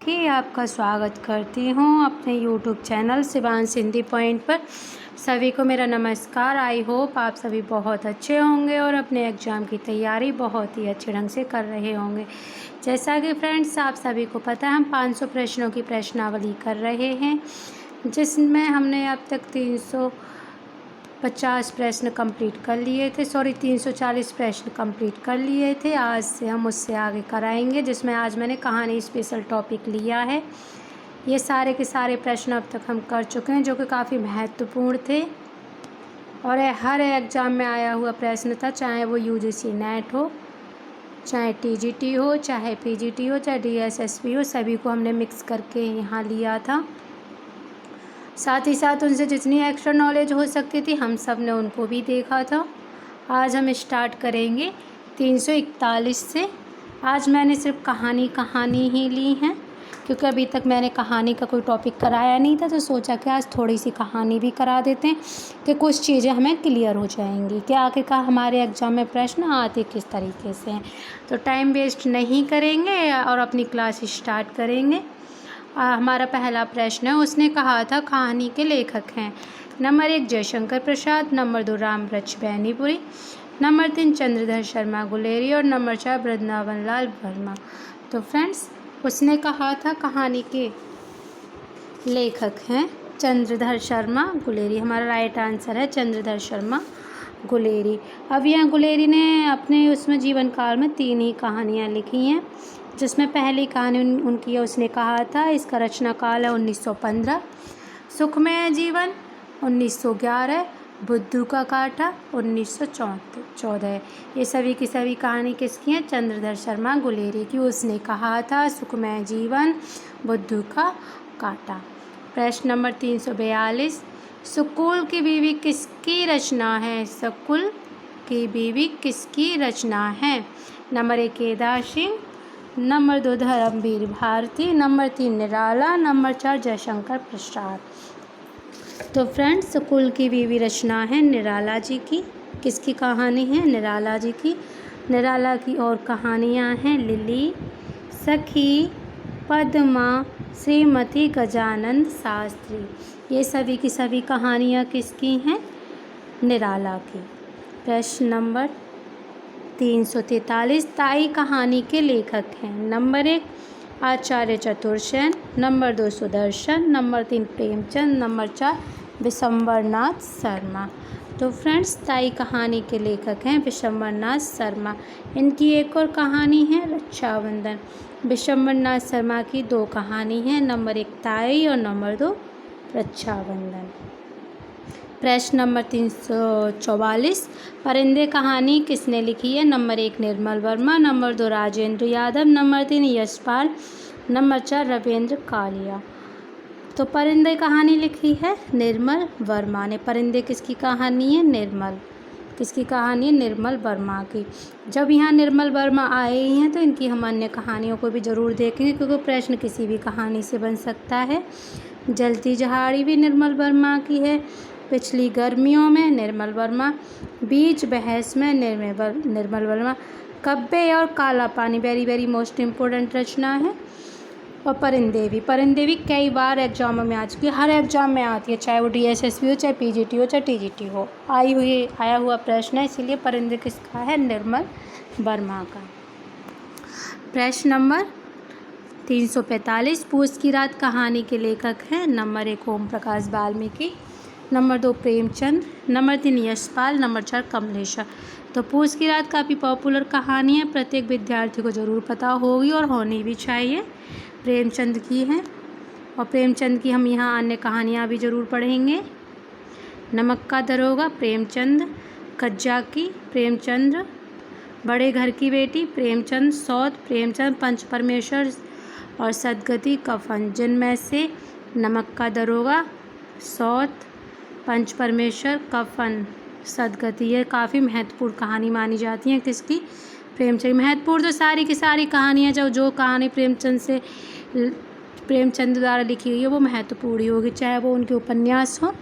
की आपका स्वागत करती हूँ अपने YouTube channel Shivansh Hindi point पर। सभी को मेरा नमस्कार। आई होप आप सभी बहुत अच्छे होंगे और अपने एग्ज़ाम की तैयारी बहुत ही अच्छे ढंग से कर रहे होंगे। जैसा कि फ्रेंड्स आप सभी को पता है, हम 500 प्रश्नों की प्रश्नावली कर रहे हैं, जिसमें हमने अब तक 350 प्रश्न कंप्लीट कर लिए थे। 340 प्रश्न कंप्लीट कर लिए थे। आज से हम उससे आगे कराएंगे, जिसमें आज मैंने कहानी स्पेशल टॉपिक लिया है। ये सारे के सारे प्रश्न अब तक हम कर चुके हैं, जो कि काफ़ी महत्वपूर्ण थे और हर एग्ज़ाम में आया हुआ प्रश्न था, चाहे वो यूजीसी नेट हो, चाहे टीजीटी हो, चाहे पीजीटी हो, चाहे डीएसएसपी हो, सभी को हमने मिक्स करके यहाँ लिया था। साथ ही साथ उनसे जितनी एक्स्ट्रा नॉलेज हो सकती थी हम सब ने उनको भी देखा था। आज हम स्टार्ट करेंगे 341 से। आज मैंने सिर्फ कहानी ही ली हैं, क्योंकि अभी तक मैंने कहानी का कोई टॉपिक कराया नहीं था, तो सोचा कि आज थोड़ी सी कहानी भी करा देते हैं कि कुछ चीज़ें हमें क्लियर हो जाएंगी कि आखिरकार हमारे एग्ज़ाम में प्रश्न आते किस तरीके से हैं। तो टाइम वेस्ट नहीं करेंगे और अपनी क्लास स्टार्ट करेंगे। हमारा पहला प्रश्न है, उसने कहा था कहानी के लेखक हैं। Number 1 Jaishankar Prasad, number 2 Ramvriksh Benipuri, number 3 Chandradhar Sharma Guleri और नंबर 4 वृंदावन लाल वर्मा। तो फ्रेंड्स, उसने कहा था कहानी के लेखक हैं चंद्रधर शर्मा गुलेरी। हमारा राइट आंसर है चंद्रधर शर्मा गुलेरी। अब यहाँ गुलेरी ने अपने उसमें जीवन काल में 3 ही कहानियाँ लिखी हैं, जिसमें पहली कहानी उनकी उसने कहा था, इसका रचना काल है 1915, सुखमय जीवन 1911, बुद्धू का कांटा 1914। ये सभी की सभी कहानी किसकी हैं? चंद्रधर शर्मा गुलेरी की। उसने कहा था सुखमय जीवन, बुद्धू का कांटा। प्रश्न नंबर 342, सुकुल की बीवी किसकी रचना है? सुकुल की बीवी किसकी रचना है? Number 1 Kedar Singh, number 2 Dharmveer Bharati, number 3 Nirala, number 4 Jaishankar Prasad. तो फ्रेंड्स, सुकुल की बीवी रचना है निराला जी की। किसकी कहानी है? निराला जी की। निराला की और कहानियाँ हैं लिली, सखी, पद्मा, श्रीमती गजानंद शास्त्री। ये सभी की सभी कहानियाँ किसकी हैं? निराला की। प्रश्न नंबर 343, ताई कहानी के लेखक हैं। Number 1 Acharya Chatursen, number 2 Sudarshan, number 3 Premchand, number 4 Vishambharnath Sharma. तो फ्रेंड्स, ताई कहानी के लेखक हैं विशंबरनाथ शर्मा। इनकी एक और कहानी है रक्षाबंधन। विशंबरनाथ शर्मा की 2 कहानी हैं, नंबर 1 ताई और नंबर 2 रक्षाबंधन। प्रश्न नंबर 344, परिंदे कहानी किसने लिखी है? Number 1 Nirmal Verma, number 2 Rajendra Yadav, number 3 Yashpal, number 4 Ravindra Kalia. तो परिंदे कहानी लिखी है निर्मल वर्मा ने। परिंदे किसकी कहानी है? निर्मल। किसकी कहानी है? निर्मल वर्मा की। जब यहाँ निर्मल वर्मा आए ही हैं, तो इनकी हम अन्य कहानियों को भी ज़रूर देखेंगे, क्योंकि प्रश्न किसी भी कहानी से बन सकता है। जलती जहाड़ी भी निर्मल वर्मा की है। पिछली गर्मियों में निर्मल वर्मा। बीच बहस में निर्मल वर्मा। कब्बे और काला पानी वेरी वेरी मोस्ट इम्पोर्टेंट रचना है। और परिंदे भी कई बार एग्जामों में आ चुकी है, हर एग्जाम में आती है, चाहे वो डीएसएसपी हो, चाहे पीजीटी हो, चाहे टीजीटी हो। आया हुआ प्रश्न है, इसीलिए परिंदे किसका है? निर्मल वर्मा का। प्रश्न नंबर 345, पूस की रात कहानी के लेखक हैं। Number 1 Om Prakash Valmiki, number 2 Premchand, number 3 Yashpal, number 4 Kamleshwar. तो पूस की रात काफ़ी पॉपुलर कहानी है, प्रत्येक विद्यार्थी को ज़रूर पता होगी और होनी भी चाहिए। प्रेमचंद की है, और प्रेमचंद की हम यहाँ अन्य कहानियाँ भी ज़रूर पढ़ेंगे। नमक का दरोगा प्रेमचंद, कज्जा की प्रेमचंद्र, बड़े घर की बेटी प्रेमचंद, सौत प्रेमचंद, पंच परमेश्वर और सदगति कफन। जिनमें से नमक का दरोगा, सौत, पंच परमेश्वर, कफन, सदगति, ये काफ़ी महत्वपूर्ण कहानी मानी जाती है। किसकी? प्रेमचंद। महत्वपूर्ण तो सारी की सारी कहानियाँ जो कहानी प्रेमचंद द्वारा लिखी गई है वो महत्वपूर्ण ही होगी, चाहे वो उनके उपन्यास हो,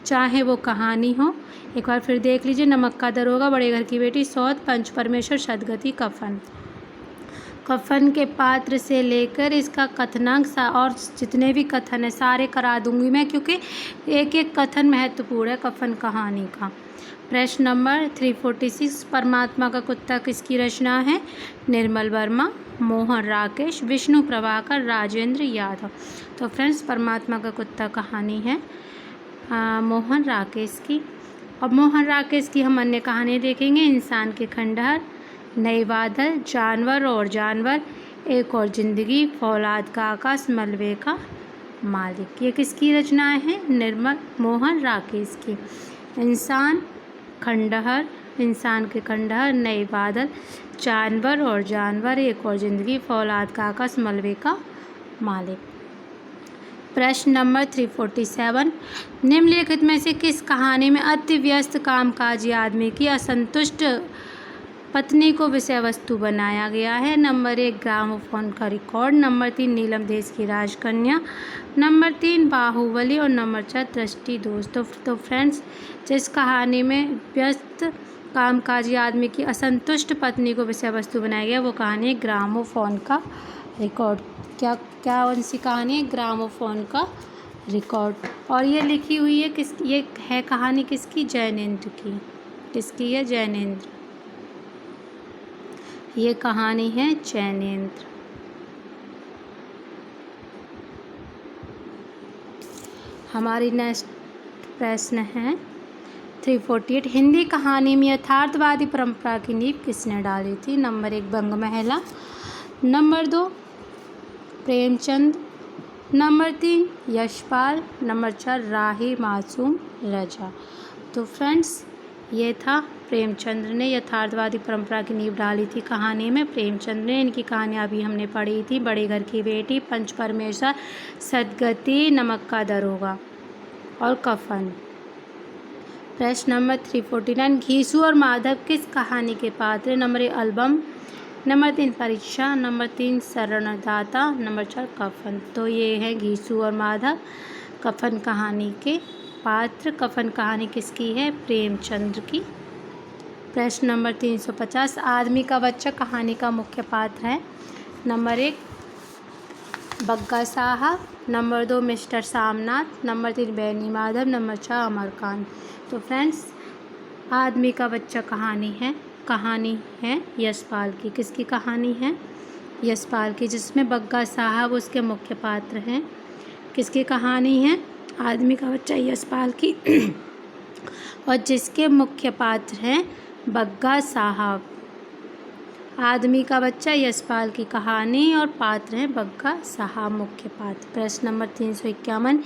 चाहे वो कहानी हो। एक बार फिर देख लीजिए, नमक का दरोगा, बड़े घर की बेटी, सौत, पंच परमेश्वर, सदगति, कफन। कफन के पात्र से लेकर इसका कथनांक और जितने भी कथन है सारे करा दूंगी मैं, क्योंकि एक एक कथन महत्वपूर्ण है कफन कहानी का। प्रश्न नंबर 346, परमात्मा का कुत्ता किसकी रचना है? निर्मल वर्मा, मोहन राकेश, विष्णु प्रभाकर, राजेंद्र यादव। तो फ्रेंड्स, परमात्मा का कुत्ता कहानी है मोहन राकेश की। अब मोहन राकेश की हम अन्य कहानी देखेंगे। इंसान के खंडहर, नए बादल, जानवर और जानवर, एक और जिंदगी, फौलाद का आकाश, मलबे का मालिक। ये किसकी रचनाएं हैं? निर्मल मोहन राकेश की। इंसान के खंडहर, नए बादल, जानवर और जानवर, एक और जिंदगी, फौलाद का आकाश, मलबे का मालिक। प्रश्न नंबर 347, निम्नलिखित में से किस कहानी में अति व्यस्त कामकाजी आदमी की असंतुष्ट पत्नी को विषय वस्तु बनाया गया है? नंबर 1, ग्रामोफोन का रिकॉर्ड, नंबर 3, नीलम देश की राजकन्या, नंबर 3, बाहुबली और नंबर 4, दृष्टि दोस्त। तो फ्रेंड्स, जिस कहानी में व्यस्त कामकाजी आदमी की असंतुष्ट पत्नी को विषय वस्तु बनाया गया वो कहानी है ग्रामोफोन का रिकॉर्ड। क्या कौन सी कहानी है? ग्रामोफोन का रिकॉर्ड। और ये लिखी हुई है ये है कहानी किसकी? जैनेंद्र की। किसकी है? जैनेंद्र। ये कहानी है जैनेंद्र। हमारी नेक्स्ट प्रश्न है 348, हिंदी कहानी में यथार्थवादी परंपरा की नींव किसने डाली थी? नंबर 1, बंग महिला, number 2, Premchand, number 3, Yashpal, number 4, Rahi Masoom रजा। तो फ्रेंड्स, ये था प्रेमचंद्र ने यथार्थवादी परंपरा की नींव डाली थी कहानी में। प्रेमचंद्र ने, इनकी कहानियाँ अभी हमने पढ़ी थी, बड़े घर की बेटी, पंच परमेश्वर, सदगति, नमक का दरोगा और कफन। प्रश्न नंबर 349, घीसू और माधव किस कहानी के पात्र? नंबर 1, एल्बम, नंबर 3, परीक्षा, नंबर 3, शरणदाता, नंबर 4, कफन। तो ये है घीसू और माधव कफन कहानी के पात्र। कफन कहानी किसकी है? प्रेमचंद्र की। प्रश्न नंबर 350, आदमी का बच्चा कहानी का मुख्य पात्र है। नंबर 1, बग्गा साहब, नंबर 2, मिस्टर सामनाथ, नंबर 3, बैनी माधव, नंबर 4, अमरकांत। तो फ्रेंड्स, आदमी का बच्चा कहानी है यशपाल की। किसकी कहानी है? यशपाल की, जिसमें बग्गा साहब उसके मुख्य पात्र हैं। किसकी कहानी है? आदमी का बच्चा यशपाल की और जिसके मुख्य पात्र हैं बग्गा साहब। आदमी का बच्चा यशपाल की कहानी और पात्र हैं बग्गा साहब मुख्य पात्र। प्रश्न नंबर 351,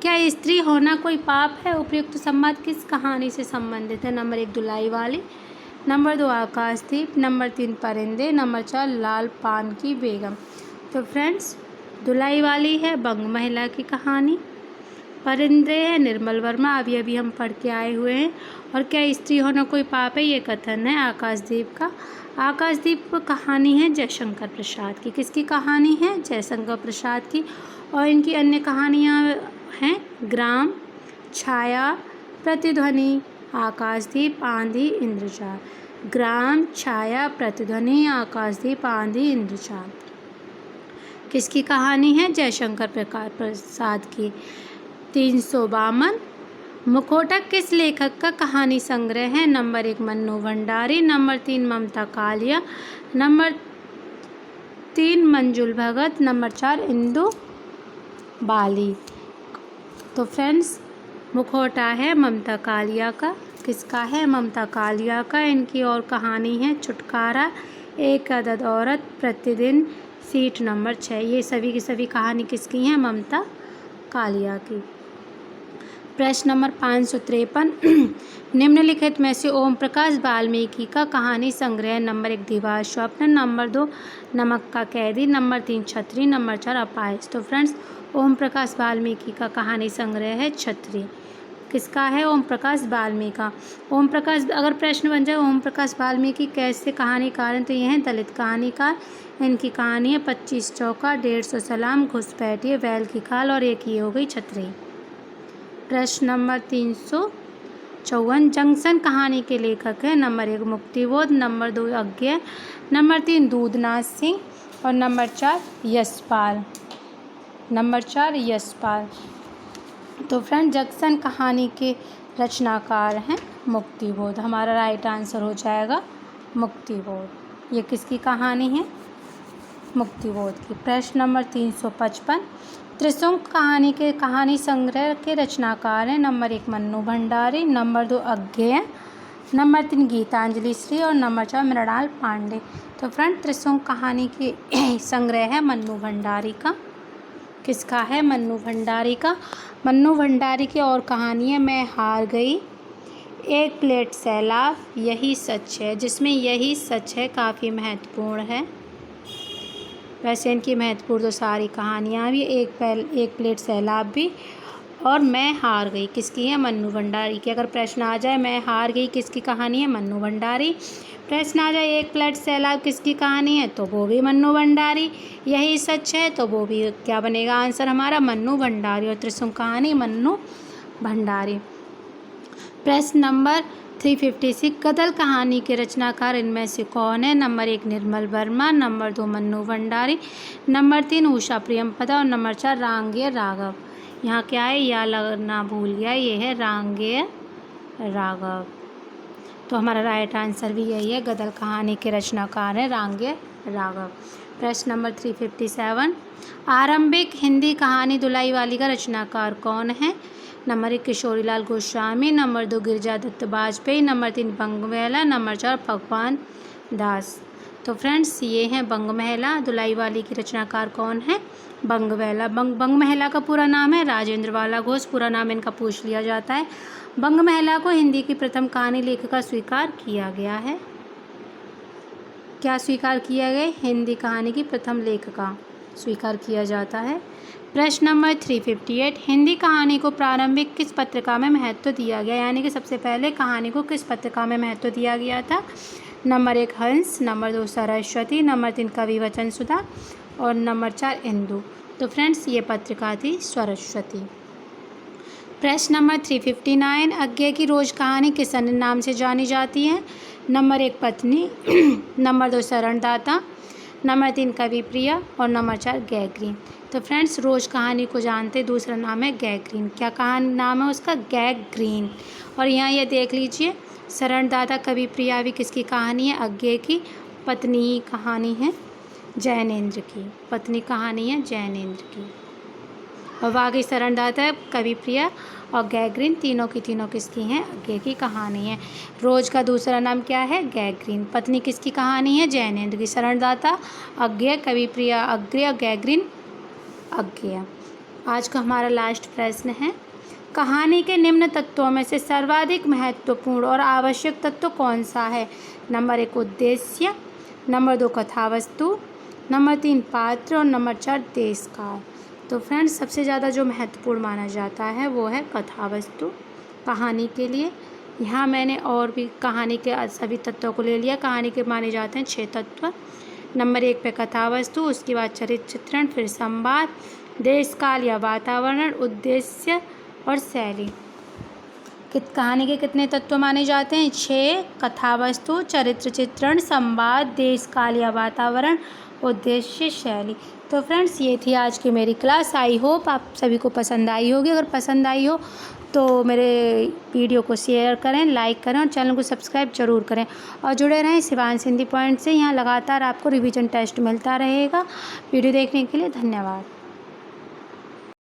क्या स्त्री होना कोई पाप है? उपयुक्त संवाद किस कहानी से संबंधित है? नंबर 1, दुलाई वाली, नंबर 2, आकाशदीप, नंबर 3, परिंदे, नंबर 4, लाल पान की बेगम। तो फ्रेंड्स, दुलाई वाली है बंग महिला की कहानी, परिंदे है निर्मल वर्मा, अभी हम पढ़ के आए हुए हैं, और क्या स्त्री होना कोई पाप है? ये कथन है आकाशदीप का। आकाशदीप कहानी है जयशंकर प्रसाद की। किसकी कहानी है? जयशंकर प्रसाद की। और इनकी अन्य कहानियाँ हैं ग्राम, छाया, प्रतिध्वनि, आकाशदीप, आंधी, इंद्रजाल। ग्राम, छाया, प्रतिध्वनि, आकाशदीप, आंधी, इंद्रजाल किसकी कहानी है? जयशंकर प्रसाद की। 352, मुखौटा किस लेखक का कहानी संग्रह है? नंबर 1, मन्नू भंडारी, नंबर 3, ममता कालिया, नंबर 3, मंजुल भगत, नंबर 4, इंदु बाली। तो फ्रेंड्स, मुखौटा है ममता कालिया का। किसका है? ममता कालिया का। इनकी और कहानी है छुटकारा, एक अदद औरत, प्रतिदिन, सीट नंबर 6। ये सभी की सभी कहानी किसकी हैं? ममता कालिया की। प्रश्न नंबर 553, निम्नलिखित में से ओम प्रकाश वाल्मीकि का कहानी संग्रह। नंबर 1, दीवार स्वप्न, नंबर 2, नमक का कैदी, नंबर 3, छतरी, नंबर 4, अपाहिज। तो फ्रेंड्स, ओम प्रकाश वाल्मीकि का कहानी संग्रह है छतरी। किसका है? ओम प्रकाश वाल्मीकि। ओम प्रकाश, अगर प्रश्न बन जाए ओम प्रकाश वाल्मीकि कैसे कहानीकार हैं, तो ये हैं दलित कहानीकार। इनकी कहानी है 25 चौका, 150 सलाम, घुसपैठिए, बैल की खाल और एक ये हो गई छतरी। प्रश्न नंबर 354, जंक्शन कहानी के लेखक हैं। Number 1, Muktibodh, number 2, Agyeya, number 3, Dudhnath Singh, और नंबर 4 यशपाल। नंबर 4 यशपाल। तो फ्रेंड जक्सन कहानी के रचनाकार हैं मुक्तिबोध। हमारा राइट आंसर हो जाएगा मुक्तिबोध। ये किसकी कहानी है? मुक्तिबोध की। प्रश्न नंबर 355, त्रिशंकु कहानी संग्रह के रचनाकार हैं नंबर 1 मन्नू भंडारी, नंबर 2 अज्ञेय, नंबर 3 गीतांजलि श्री और नंबर 4 मृणाल पांडे। तो फ्रेंड त्रिशंकु कहानी के संग्रह है मन्नू भंडारी का। किसका है? मन्नू भंडारी का। मन्नू भंडारी की और कहानी है मैं हार गई, एक प्लेट सैलाब, यही सच है, जिसमें यही सच है काफ़ी महत्वपूर्ण है। वैसे इनकी महत्वपूर्ण तो सारी कहानियाँ भी, एक प्लेट सैलाब भी और मैं हार गई किसकी है? मन्नू भंडारी की। अगर प्रश्न आ जाए मैं हार गई किसकी कहानी है? मन्नू भंडारी। प्रश्न आ जाए एक प्लेट सैलाब किसकी कहानी है? तो वो भी मन्नू भंडारी। यही सच है तो वो भी क्या बनेगा आंसर हमारा? मन्नू भंडारी। और त्रिशंकु कहानी मन्नू भंडारी। प्रश्न नंबर 356, गदर कहानी के रचनाकार इनमें से कौन है? Number 1 Nirmal Verma, number 2 Mannu Bhandari, number 3 Usha प्रियमपदा और नंबर 4 रांगेय राघव। यहाँ क्या है? या लगना भूल गया, ये है रांगेय राघव। तो हमारा राइट आंसर भी यही है, गदर कहानी के रचनाकार हैं रांगेय राघव। प्रश्न नंबर 357, आरंभिक हिंदी कहानी धुलाई वाली का रचनाकार कौन है? Number 1 Kishorilal Goswami, number 2 Girija Dutt Bajpai, number 3 Bangmahila, number 4 Bhagwan दास। तो फ्रेंड्स ये हैं बंगमेहला। धुलाई वाली की रचनाकार कौन है? बंगमेहला। बंगमेहला का पूरा नाम है राजेंद्र बाला घोष। पूरा नाम इनका पूछ लिया जाता है। बंगमेहला को हिंदी की प्रथम कहानी लेखिका स्वीकार किया गया है। क्या स्वीकार किया गया? हिंदी कहानी की प्रथम लेखिका स्वीकार किया जाता है। प्रश्न नंबर 358, हिंदी कहानी को प्रारंभिक किस पत्रिका में महत्व दिया गया? यानी कि सबसे पहले कहानी को किस पत्रिका में महत्व दिया गया था? नंबर 1 हंस, नंबर 2 सरस्वती, नंबर 3 कवि वचन सुधा और नंबर 4 इंदु। तो फ्रेंड्स ये पत्रिका थी सरस्वती। प्रश्न नंबर 359, अज्ञेय की रोज कहानी किस अन्य नाम से जानी जाती है? नंबर 1 पत्नी, नंबर 2 शरणदाता, नंबर 3 कवि प्रिया और नंबर 4 गैग्रीन। तो फ्रेंड्स रोज कहानी को जानते दूसरा नाम है गैग्रीन। क्या कहानी नाम है उसका? गैग्रीन। और यहाँ ये देख लीजिए शरणदाता कवि प्रिया भी किसकी कहानी है? अज्ञेय की पत्नी कहानी है जैनेन्द्र की। पत्नी कहानी है जैनेन्द्र की। और बाकी शरणदाता कवि प्रिया और गैग्रीन तीनों की तीनों किसकी हैं? अज्ञेय की कहानी है। रोज का दूसरा नाम क्या है? गैग्रीन। पत्नी किसकी कहानी है? जैनेन्द्र की। शरणदाता अज्ञेय, कवि प्रिया अज्ञेय और गैग्रीन अज्ञेय। आज का हमारा लास्ट प्रश्न है, कहानी के निम्न तत्वों में से सर्वाधिक महत्वपूर्ण और आवश्यक तत्व कौन सा है? नंबर 1 उद्देश्य, नंबर 2 कथावस्तु, नंबर 3 पात्र और नंबर 4 देश काल। तो फ्रेंड्स सबसे ज़्यादा जो महत्वपूर्ण माना जाता है वो है कथावस्तु कहानी के लिए। यहाँ मैंने और भी कहानी के सभी तत्वों को ले लिया। कहानी के माने जाते हैं 6 तत्व। नंबर 1 पे कथावस्तु, उसके बाद चरित्र चित्रण, फिर संवाद, देश काल या वातावरण, उद्देश्य और शैली। कहानी के कितने तत्व माने जाते हैं? 6। कथावस्तु, चरित्र चित्रण, संवाद, देश काल या वातावरण, उद्देश्य, शैली। तो फ्रेंड्स ये थी आज की मेरी क्लास। आई होप आप सभी को पसंद आई होगी। अगर पसंद आई हो तो मेरे वीडियो को शेयर करें, लाइक करें और चैनल को सब्सक्राइब जरूर करें और जुड़े रहें शिवांश हिंदी पॉइंट से। यहाँ लगातार आपको रिवीजन टेस्ट मिलता रहेगा। वीडियो देखने के लिए धन्यवाद।